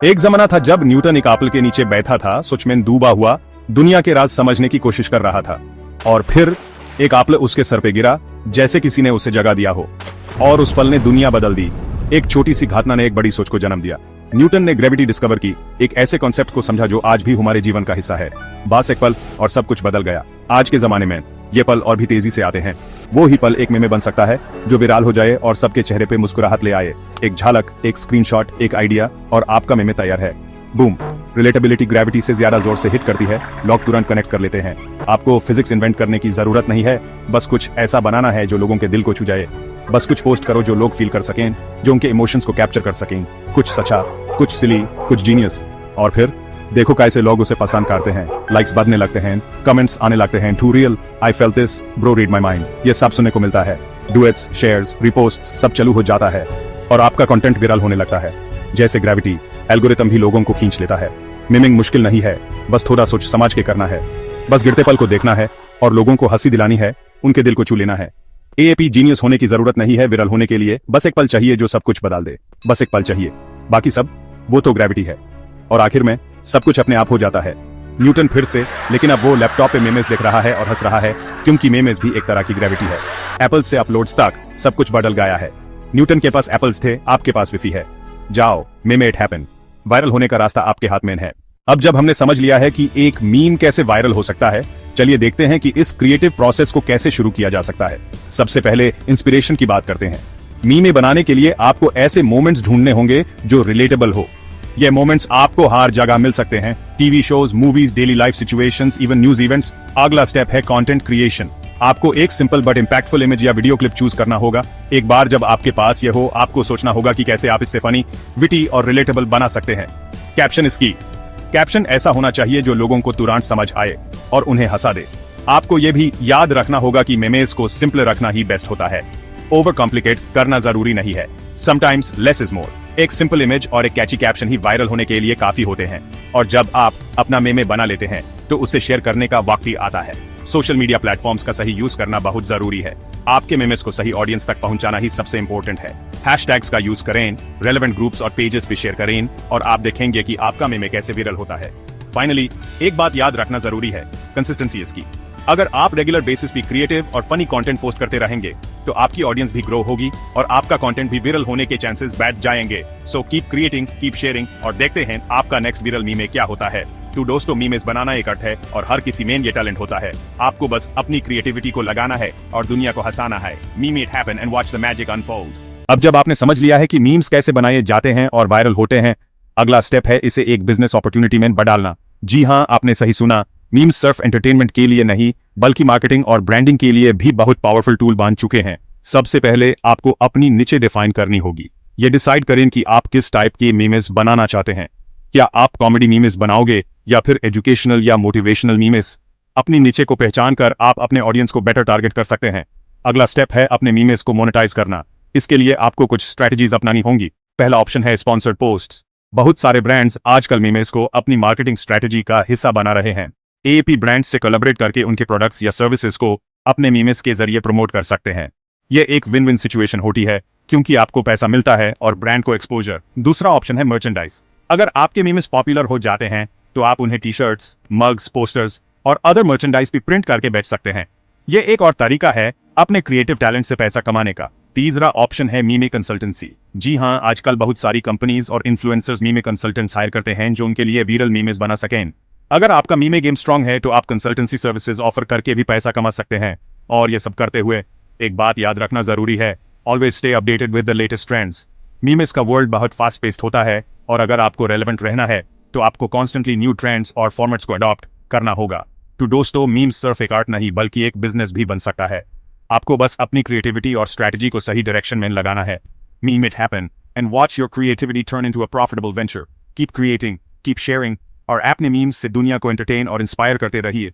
एक जमाना था जब न्यूटन एक एप्पल के नीचे बैठा था, सोच में डूबा हुआ दुनिया के राज समझने की कोशिश कर रहा था। और फिर एक एप्पल उसके सर पे गिरा, जैसे किसी ने उसे जगा दिया हो। और उस पल ने दुनिया बदल दी। एक छोटी सी घटना ने एक बड़ी सोच को जन्म दिया। न्यूटन ने ग्रेविटी डिस्कवर की, एक ऐसे कॉन्सेप्ट को समझा जो आज भी हमारे जीवन का हिस्सा है। बस एक पल और सब कुछ बदल गया। आज के जमाने में ये पल और भी तेजी से आते हैं। वो ही पल एक मेमे बन सकता है जो विराल हो जाए और सबके चेहरे पे मुस्कुराहट ले आए। एक झलक, एक स्क्रीनशॉट, एक आइडिया और आपका मेमे तैयार है। बूम। रिलेटेबिलिटी ग्रेविटी से ज्यादा जोर से हिट करती है, लोग तुरंत कनेक्ट कर लेते हैं। आपको फिजिक्स इन्वेंट करने की जरूरत नहीं है, बस कुछ ऐसा बनाना है जो लोगों के दिल को छू जाए। बस कुछ पोस्ट करो जो लोग फील कर सकें, जो उनके इमोशंस को कैप्चर कर सकें। कुछ सच्चा, कुछ सिली, कुछ जीनियस। और फिर देखो कैसे लोग उसे पसंद करते हैं। लाइक्स बढ़ने लगते हैं, कमेंट्स आने लगते हैं। Too real, I felt this, bro read my mind, ये सब सुनने को मिलता है। डुएट्स, शेयर्स, रिपोस्ट्स सब चालू हो जाता है और आपका कंटेंट विरल होने लगता है। जैसे ग्रेविटी एल्गोरिथम भी लोगों को खींच लेता है। मीमिंग मुश्किल नहीं है, बस थोड़ा सोच समझ के करना है। बस गिरते पल को देखना है और लोगों को हंसी दिलानी है, उनके दिल को छू लेना है। एएपी जीनियस होने की जरूरत नहीं है विरल होने के लिए, बस एक पल चाहिए जो सब कुछ बदल दे। बस एक पल चाहिए, बाकी सब वो तो ग्रेविटी है। और आखिर में सब कुछ अपने आप हो जाता है। न्यूटन फिर से, लेकिन अब वो लैपटॉप पे मेमेस देख रहा है और हंस रहा है, क्योंकि मेमेस भी एक तरह की ग्रेविटी है। एप्पल से अपलोड्स तक सब कुछ बदल गया है। न्यूटन के पास एप्पल्स थे, आपके पास विफी है। जाओ, मेमे इट हैपन। वायरल होने का रास्ता आपके हाथ में है। अब जब हमने समझ लिया है कि एक मीम कैसे वायरल हो सकता है, चलिए देखते हैं कि इस क्रिएटिव प्रोसेस को कैसे शुरू किया जा सकता है। सबसे पहले इंस्पिरेशन की बात करते हैं। मीमे बनाने के लिए आपको ऐसे मोमेंट्स ढूंढने होंगे जो रिलेटेबल हो। ये मोमेंट्स आपको हर जगह मिल सकते हैं, TV shows, movies, daily life situations, even news events. अगला स्टेप है कंटेंट क्रिएशन। आपको एक सिंपल बट इंपैक्टफुल इमेज या वीडियो क्लिप चूज करना होगा। एक बार जब आपके पास ये हो, आपको सोचना होगा कि कैसे आप इससे फनी, विटी और रिलेटेबल बना सकते हैं। कैप्शन इसकी। कैप्शन ऐसा होना चाहिए जो लोगों को तुरंत समझ आए और उन्हें हंसा दे। आपको यह भी याद रखना होगा कि मेमेस को सिंपल रखना ही बेस्ट होता है। ओवर कॉम्प्लिकेट करना जरूरी नहीं है। Sometimes less is more. एक सिंपल इमेज और एक कैची कैप्शन ही वायरल होने के लिए काफी होते हैं। और जब आप अपना मेमे बना लेते हैं तो उसे शेयर करने का वक्त ही आता है। सोशल मीडिया प्लेटफॉर्म्स का सही यूज करना बहुत जरूरी है। आपके मेमेस को सही ऑडियंस तक पहुंचाना ही सबसे इंपॉर्टेंट है। हैशटैग्स का यूज करें, रेलेवेंट ग्रुप्स और पेजेस पे शेयर करें और आप देखेंगे कि आपका मेमे कैसे वायरल होता है। फाइनली एक बात याद रखना जरूरी है, कंसिस्टेंसी इसकी। अगर आप रेगुलर बेसिस पे क्रिएटिव और फनी कंटेंट पोस्ट करते रहेंगे तो आपकी ऑडियंस भी ग्रो होगी और आपका कंटेंट भी वायरल होने के चांसेस बढ़ जाएंगे। So keep creating, keep sharing और देखते हैं आपका नेक्स्ट वायरल मीमे क्या होता है। तो दोस्तों, मीमेस बनाना एक अर्थ है और हर किसी में ये टैलेंट होता है। आपको बस अपनी क्रिएटिविटी को लगाना है और दुनिया को हंसाना है। Meme it happen and watch the magic unfold. अब जब आपने समझ लिया है कि मीम्स कैसे बनाए जाते हैं और वायरल होते हैं, अगला स्टेप है इसे एक बिजनेस अपॉर्चुनिटी में बदलना। जी हाँ, आपने सही सुना। मीम्स सिर्फ एंटरटेनमेंट के लिए नहीं, बल्कि मार्केटिंग और ब्रांडिंग के लिए भी बहुत पावरफुल टूल बन चुके हैं। सबसे पहले आपको अपनी निचे डिफाइन करनी होगी। ये डिसाइड करें कि आप किस टाइप के मीमेस बनाना चाहते हैं। क्या आप कॉमेडी मीमेस बनाओगे या फिर एजुकेशनल या मोटिवेशनल मीमेस? अपनी निचे को पहचान कर आप अपने ऑडियंस को बेटर टारगेट कर सकते हैं। अगला स्टेप है अपने मीमेस को मोनेटाइज करना। इसके लिए आपको कुछ स्ट्रेटजीज अपनानी होंगी। पहला ऑप्शन है स्पॉन्सर्ड पोस्ट्स। बहुत सारे ब्रांड्स आजकल मीमेस को अपनी मार्केटिंग स्ट्रेटजी का हिस्सा बना रहे हैं। एएपी ब्रांड्स से कोलैबोरेट करके उनके प्रोडक्ट्स या सर्विसेज को अपने मीमेस के जरिए प्रमोट कर सकते हैं। यह एक विन विन सिचुएशन होती है, क्योंकि आपको पैसा मिलता है और ब्रांड को एक्सपोजर। दूसरा ऑप्शन है मर्चेंडाइज। अगर आपके मीमेस पॉपुलर हो जाते हैं तो आप उन्हें टी शर्ट्स, मग्स, पोस्टर्स और अदर मर्चेंडाइज भी प्रिंट करके बेच सकते हैं। यह एक और तरीका है अपने क्रिएटिव टैलेंट से पैसा कमाने का। तीसरा ऑप्शन है मीमे कंसल्टेंसी। जी हाँ, आजकल बहुत सारी कंपनीज और इन्फ्लुएंसर्स मीमे कंसल्टेंट्स हायर करते हैं जो उनके लिए वायरल मीमेस बना सकें। अगर आपका मीमे गेम स्ट्रांग है तो आप कंसल्टेंसी सर्विसेज ऑफर करके भी पैसा कमा सकते हैं। और ये सब करते हुए एक बात याद रखना जरूरी है, always stay updated with the latest trends. Memes का वर्ल्ड बहुत फास्ट पेस्ड होता है और अगर आपको रेलेवेंट रहना है तो आपको कॉन्स्टेंटली न्यू ट्रेंड्स और फॉर्मेट्स को अडॉप्ट करना होगा। तो दोस्तों, मीम्स सिर्फ एक आर्ट नहीं बल्कि एक बिजनेस भी बन सकता है। आपको बस अपनी क्रिएटिविटी और स्ट्रैटेजी को सही डायरेक्शन में लगाना है। Meme it happen and watch your creativity turn into a profitable venture. Keep creating, keep sharing और अपने मीम्स से दुनिया को एंटरटेन और इंस्पायर करते रहिए।